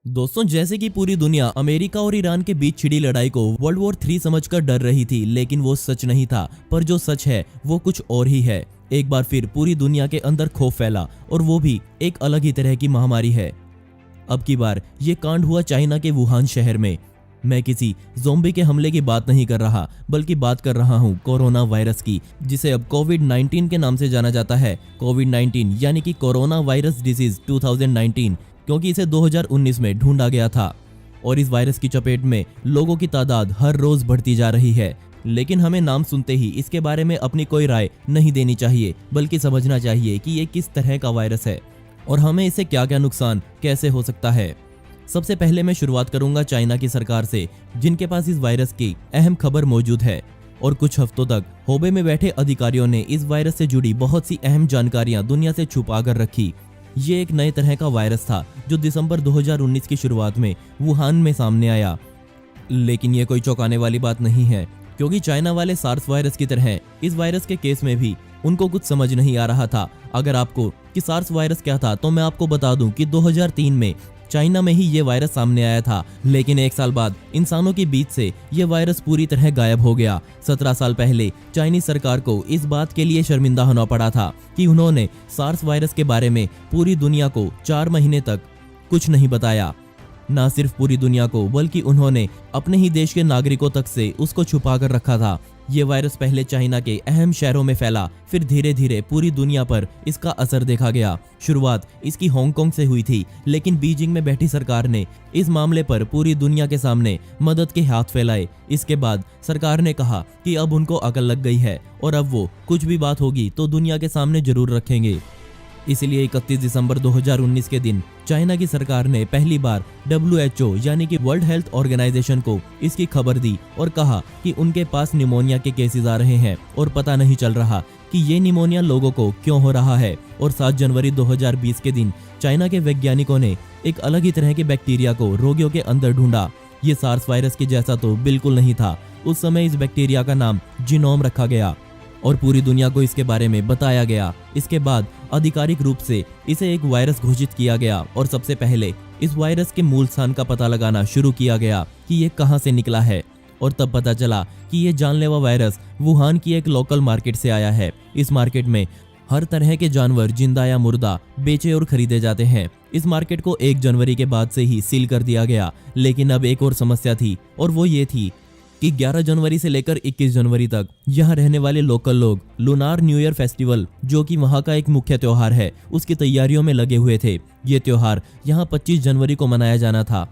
दोस्तों, जैसे कि पूरी दुनिया अमेरिका और ईरान के बीच छिड़ी लड़ाई को वर्ल्ड वॉर 3 समझकर डर रही थी, लेकिन वो सच नहीं था। पर जो सच है वो कुछ और ही है। एक बार फिर पूरी दुनिया के अंदर खौफ फैला, और वो भी एक अलग ही तरह की महामारी है। अब की बार ये कांड हुआ चाइना के वुहान शहर में। मैं किसी ज़ोंबी के हमले की बात नहीं कर रहा, बल्कि बात कर रहा हूँ कोरोना वायरस की, जिसे अब कोविड-19 के नाम से जाना जाता है। कोविड-19 यानी कि कोरोना वायरस डिसीज 2019, क्योंकि इसे 2019 में ढूंढा गया था। और इस वायरस की चपेट में लोगों की तादाद हर रोज बढ़ती जा रही है। लेकिन हमें नाम सुनते ही इसके बारे में अपनी कोई राय नहीं देनी चाहिए, बल्कि समझना चाहिए कि ये किस तरह का वायरस है और हमें इससे क्या क्या नुकसान कैसे हो सकता है। सबसे पहले मैं शुरुआत करूंगा चाइना की सरकार से, जिनके पास इस वायरस की अहम खबर मौजूद है। और कुछ हफ्तों तक होबे में बैठे अधिकारियों ने इस वायरस से जुड़ी बहुत सी अहम जानकारियां दुनिया से छुपा कर रखी। ये एक नए तरह का वायरस था जो दिसंबर 2019 की शुरुआत में वुहान में सामने आया। लेकिन ये कोई चौंकाने वाली बात नहीं है, क्योंकि चाइना वाले सार्स वायरस की तरह इस वायरस के केस में भी उनको कुछ समझ नहीं आ रहा था। अगर आपको कि सार्स वायरस क्या था, तो मैं आपको बता दूं कि 2003 में चाइना में ही ये वायरस सामने आया था। लेकिन एक साल बाद इंसानों के बीच से ये वायरस पूरी तरह गायब हो गया। 17 साल पहले चाइनीज सरकार को इस बात के लिए शर्मिंदा होना पड़ा था कि उन्होंने सार्स वायरस के बारे में पूरी दुनिया को 4 महीने तक कुछ नहीं बताया। ना सिर्फ पूरी दुनिया को, बल्कि उन्होंने अपने ही देश के नागरिकों तक से उसको छुपा कर रखा था। ये वायरस पहले चाइना के अहम शहरों में फैला, फिर धीरे धीरे पूरी दुनिया पर इसका असर देखा गया। शुरुआत इसकी हांगकांग से हुई थी, लेकिन बीजिंग में बैठी सरकार ने इस मामले पर पूरी दुनिया के सामने मदद के हाथ फैलाए। इसके बाद सरकार ने कहा कि अब उनको अकल लग गई है और अब वो कुछ भी बात होगी तो दुनिया के सामने जरूर रखेंगे। इसलिए 31 दिसंबर 2019 के दिन चाइना की सरकार ने पहली बार WHO यानी कि वर्ल्ड हेल्थ ऑर्गेनाइजेशन को इसकी खबर दी और कहा कि उनके पास निमोनिया के केसेस आ रहे हैं और पता नहीं चल रहा कि ये निमोनिया लोगों को क्यों हो रहा है। और 7 जनवरी 2020 के दिन चाइना के वैज्ञानिकों ने एक अलग ही तरह के बैक्टीरिया को रोगियों के अंदर ढूंढा। ये सार्स वायरस के जैसा तो बिल्कुल नहीं था। उस समय इस बैक्टीरिया का नाम जीनोम रखा गया और पूरी दुनिया को इसके बारे में बताया गया। इसके बाद आधिकारिक रूप से इसे एक वायरस घोषित किया गया और सबसे पहले इस वायरस के मूल स्थान का पता लगाना शुरू किया गया कि ये कहां से निकला है। और तब पता चला कि ये जानलेवा वायरस वुहान की एक लोकल मार्केट से आया है। इस मार्केट में हर तरह के जानवर, जिंदा या मुर्दा, बेचे और खरीदे जाते हैं। इस मार्केट को 1 जनवरी के बाद से ही सील कर दिया गया। लेकिन अब एक और समस्या थी, और वो ये थी कि 11 जनवरी से लेकर 21 जनवरी तक यहाँ रहने वाले लोकल लोग लूनार न्यू ईयर फेस्टिवल, जो कि वहाँ का एक मुख्य त्योहार है, उसकी तैयारियों में लगे हुए थे। ये त्योहार यहाँ 25 जनवरी को मनाया जाना था।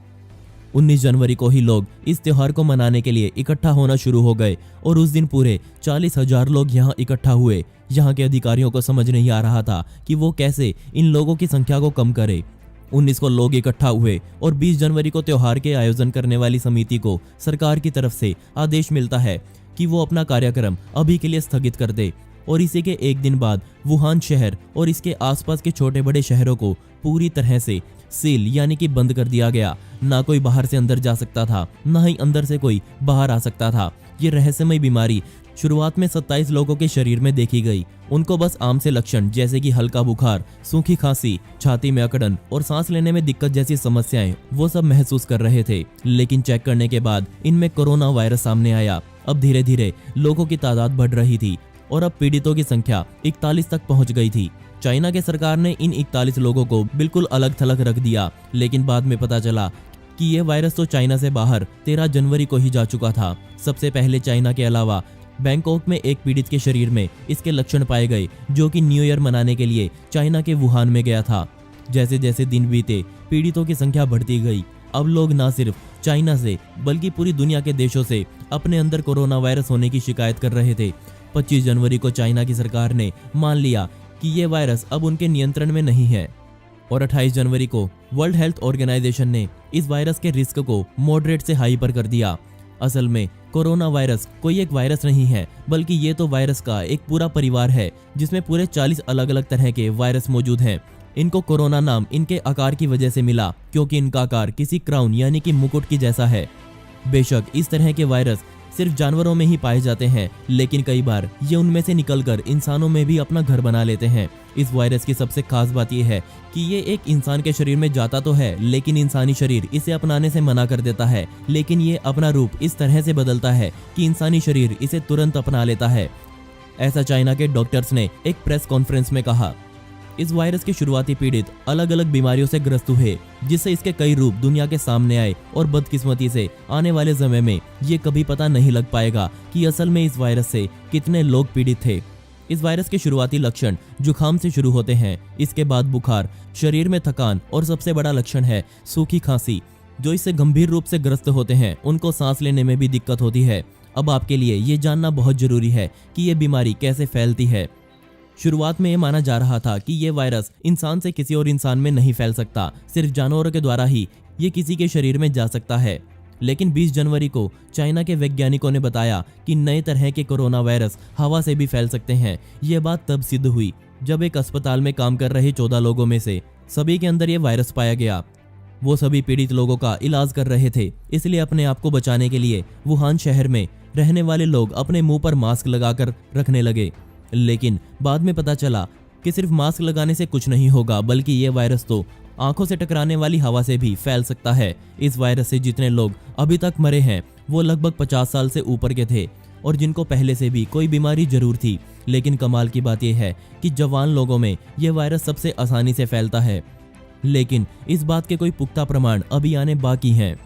19 जनवरी को ही लोग इस त्योहार को मनाने के लिए इकट्ठा होना शुरू हो गए और उस दिन पूरे 40,000 लोग यहाँ इकट्ठा हुए। यहाँ के अधिकारियों को समझ नहीं आ रहा था कि वो कैसे इन लोगों की संख्या को कम करे। 19 को लोग इकट्ठा हुए और 20 जनवरी को त्योहार के आयोजन करने वाली समिति को सरकार की तरफ से आदेश मिलता है कि वो अपना कार्यक्रम अभी के लिए स्थगित कर दे। और इसी के एक दिन बाद वुहान शहर और इसके आसपास के छोटे बड़े शहरों को पूरी तरह से सील यानी कि बंद कर दिया गया। ना कोई बाहर से अंदर जा सकता था, ना ही अंदर से कोई बाहर आ सकता था। ये रहस्यमय बीमारी शुरुआत में 27 लोगों के शरीर में देखी गई। उनको बस आम से लक्षण जैसे कि हल्का बुखार, सूखी खांसी, छाती में अकड़न और सांस लेने में दिक्कत जैसी समस्याएं वो सब महसूस कर रहे थे। लेकिन चेक करने के बाद इनमें कोरोना वायरस सामने आया। अब धीरे धीरे लोगों की तादाद बढ़ रही थी और अब पीड़ितों की संख्या 41 तक पहुंच गई थी। चाइना के सरकार ने इन 41 लोगों को बिल्कुल अलग थलग रख दिया। लेकिन बाद में पता चला कि ये वायरस तो चाइना से बाहर 13 जनवरी को ही जा चुका था। सबसे पहले चाइना के अलावा बैंकॉक में एक पीड़ित के शरीर में इसके लक्षण पाए गए, जो कि न्यू ईयर मनाने के लिए चाइना के वुहान में गया था। जैसे जैसे दिन बीते, पीड़ितों की संख्या बढ़ती गई। अब लोग न सिर्फ चाइना से, बल्कि पूरी दुनिया के देशों से अपने अंदर कोरोना वायरस होने की शिकायत कर रहे थे। 25 जनवरी को चाइना की सरकार ने मान लिया कि ये वायरस अब उनके नियंत्रण में नहीं है और 28 जनवरी को वर्ल्ड हेल्थ ऑर्गेनाइजेशन ने इस वायरस के रिस्क को मॉडरेट से हाई पर कर दिया। असल में कोरोना वायरस कोई एक वायरस नहीं है, बल्कि ये तो वायरस का एक पूरा परिवार है, जिसमें पूरे 40 अलग अलग तरह के वायरस मौजूद हैं। इनको कोरोना नाम इनके आकार की वजह से मिला, क्योंकि इनका आकार किसी क्राउन यानी कि मुकुट की जैसा है। बेशक इस तरह के वायरस सिर्फ जानवरों में ही पाए जाते हैं, लेकिन कई बार ये उनमें से निकलकर इंसानों में भी अपना घर बना लेते हैं। इस वायरस की सबसे खास बात यह है कि ये एक इंसान के शरीर में जाता तो है, लेकिन इंसानी शरीर इसे अपनाने से मना कर देता है। लेकिन ये अपना रूप इस तरह से बदलता है कि इंसानी शरीर इसे तुरंत अपना लेता है। ऐसा चाइना के डॉक्टर्स ने एक प्रेस कॉन्फ्रेंस में कहा। इस वायरस के शुरुआती पीड़ित अलग अलग बीमारियों से ग्रस्त हुए, जिससे इसके कई रूप दुनिया के सामने आए और बदकिस्मती से आने वाले समय में ये कभी पता नहीं लग पाएगा कि असल में इस वायरस से कितने लोग पीड़ित थे। इस वायरस के शुरुआती लक्षण जुकाम से शुरू होते हैं, इसके बाद बुखार, शरीर में थकान और सबसे बड़ा लक्षण है सूखी खांसी। जो इससे गंभीर रूप से ग्रस्त होते हैं उनको सांस लेने में भी दिक्कत होती है। अब आपके लिए ये जानना बहुत जरूरी है कि ये बीमारी कैसे फैलती है। शुरुआत में ये माना जा रहा था कि ये वायरस इंसान से किसी और इंसान में नहीं फैल सकता, सिर्फ जानवरों के द्वारा ही ये किसी के शरीर में जा सकता है। लेकिन 20 जनवरी को चाइना के वैज्ञानिकों ने बताया कि नए तरह के कोरोना वायरस हवा से भी फैल सकते हैं। ये बात तब सिद्ध हुई जब एक अस्पताल में काम कर रहे 14 लोगों में से सभी के अंदर ये वायरस पाया गया। वो सभी पीड़ित लोगों का इलाज कर रहे थे, इसलिए अपने आप को बचाने के लिए वुहान शहर में रहने वाले लोग अपने मुंह पर मास्क लगाकर रखने लगे। लेकिन बाद में पता चला कि सिर्फ मास्क लगाने से कुछ नहीं होगा, बल्कि ये वायरस तो आंखों से टकराने वाली हवा से भी फैल सकता है। इस वायरस से जितने लोग अभी तक मरे हैं वो लगभग 50 साल से ऊपर के थे और जिनको पहले से भी कोई बीमारी जरूर थी। लेकिन कमाल की बात यह है कि जवान लोगों में यह वायरस सबसे आसानी से फैलता है। लेकिन इस बात के कोई पुख्ता प्रमाण अभी आने बाकी हैं।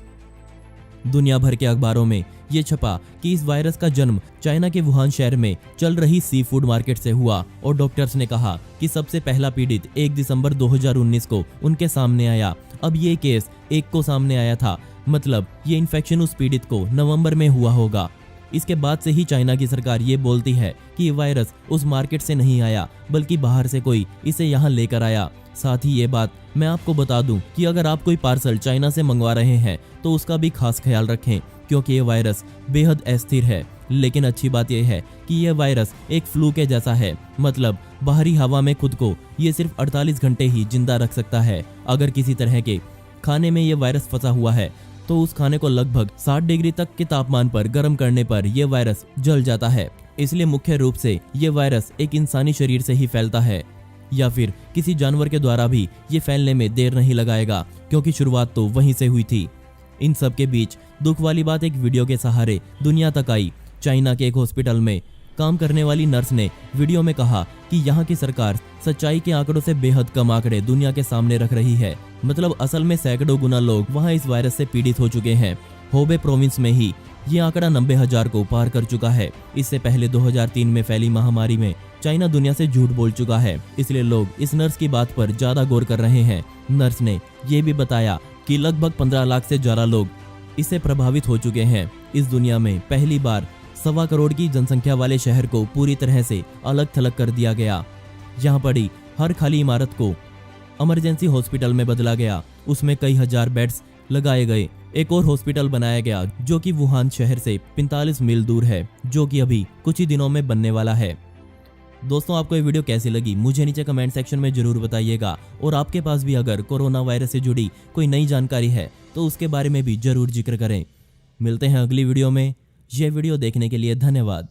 दुनिया भर के अखबारों में ये छपा कि इस वायरस का जन्म चाइना के वुहान शहर में चल रही सी फूड मार्केट से हुआ और डॉक्टर्स ने कहा कि सबसे पहला पीड़ित 1 दिसंबर 2019 को उनके सामने आया। अब ये केस 1 को सामने आया था, मतलब ये इन्फेक्शन उस पीड़ित को नवंबर में हुआ होगा। इसके बाद से ही चाइना की सरकार ये बोलती है कि ये वायरस उस मार्केट से नहीं आया, बल्कि बाहर से कोई इसे यहाँ लेकर आया। साथ ही ये बात मैं आपको बता दूं कि अगर आप कोई पार्सल चाइना से मंगवा रहे हैं तो उसका भी खास ख्याल रखें, क्योंकि ये वायरस बेहद अस्थिर है। लेकिन अच्छी बात यह है कि यह वायरस एक फ्लू के जैसा है, मतलब बाहरी हवा में खुद को ये सिर्फ 48 घंटे ही जिंदा रख सकता है। अगर किसी तरह के खाने में ये वायरस फंसा हुआ है तो उस खाने को लगभग 60 डिग्री तक के तापमान पर गर्म करने पर यह वायरस जल जाता है। इसलिए मुख्य रूप से ये वायरस एक इंसानी शरीर से ही फैलता है या फिर किसी जानवर के द्वारा भी ये फैलने में देर नहीं लगाएगा, क्योंकि शुरुआत तो वहीं से हुई थी। इन सब के बीच दुख वाली बात एक वीडियो के सहारे दुनिया तक आई। चाइना के एक हॉस्पिटल में काम करने वाली नर्स ने वीडियो में कहा कि यहाँ की सरकार सच्चाई के आंकड़ों से बेहद कम आंकड़े दुनिया के सामने रख रही है। मतलब असल में सैकड़ों गुना लोग वहाँ इस वायरस से पीड़ित हो चुके हैं। होबे प्रोविंस में ही ये आंकड़ा 90,000 को पार कर चुका है। इससे पहले 2003 में फैली महामारी में चाइना दुनिया से झूठ बोल चुका है, इसलिए लोग इस नर्स की बात पर ज्यादा गौर कर रहे हैं। नर्स ने यह भी बताया कि लगभग 15 लाख से ज्यादा लोग इससे प्रभावित हो चुके हैं। इस दुनिया में पहली बार 1.25 करोड़ की जनसंख्या वाले शहर को पूरी तरह से अलग थलग कर दिया गया। यहाँ पड़ी हर खाली इमारत को इमरजेंसी हॉस्पिटल में बदला गया। उसमें कई हजार बेड्स लगाए गए। एक और हॉस्पिटल बनाया गया जो कि वुहान शहर से 45 मील दूर है, जो कि अभी कुछ ही दिनों में बनने वाला है। दोस्तों, आपको ये वीडियो कैसी लगी मुझे नीचे कमेंट सेक्शन में जरूर बताइएगा, और आपके पास भी अगर कोरोना वायरस से जुड़ी कोई नई जानकारी है तो उसके बारे में भी जरूर जिक्र करें। मिलते हैं अगली वीडियो में। यह वीडियो देखने के लिए धन्यवाद।